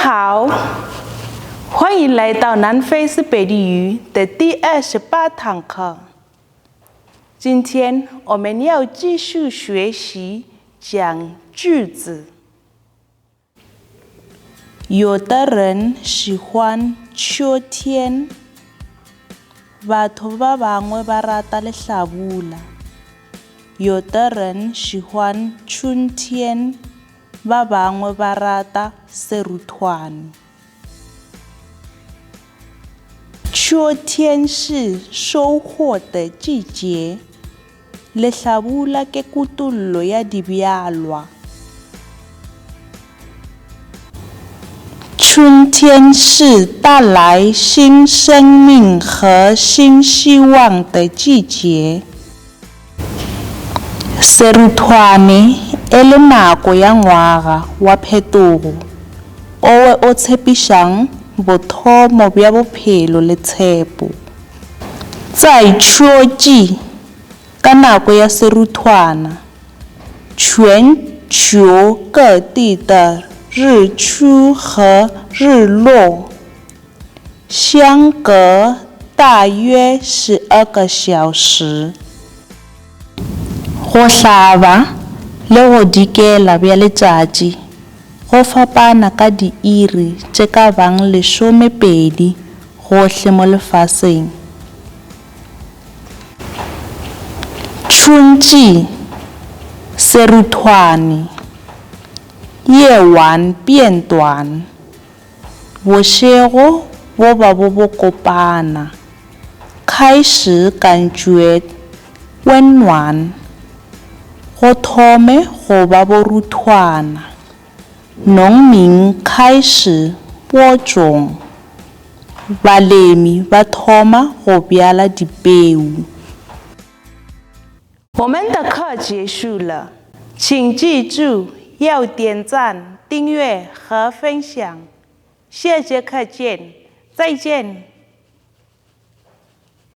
好，欢迎来到南非是北地语的第28堂课。今天我们要继续学习讲句子。有的人喜欢秋天，batho ba bangwe ba rata lehlabula。有的人喜欢春天，ba bangwe ba rata seruthwane。秋天是收获的季节，lehlabula ke kutullo ya dibjalwa。春天是带来新生命和新希望的季节。Seruthwane e le nako ya ngwaga wa phetogo o tshepišang bothomo bja bophelo le tshepo。在秋季，ka nako ya seruthwana，全球各地的日出和日落相隔大约12个小时。go hlaba le go dikela bja letšatši go fapana ka diiri tše ka bang 12 gohle mo lefaseng。春季seruthwane，夜晚变短，bošego bo ba bo kopana，开始感觉温暖，go thome go ba boruthwana，农民开始播种，balemi ba thoma go bjala dipeu。我们的课结束了，请记住要点赞、订阅和分享。下节课见，再见。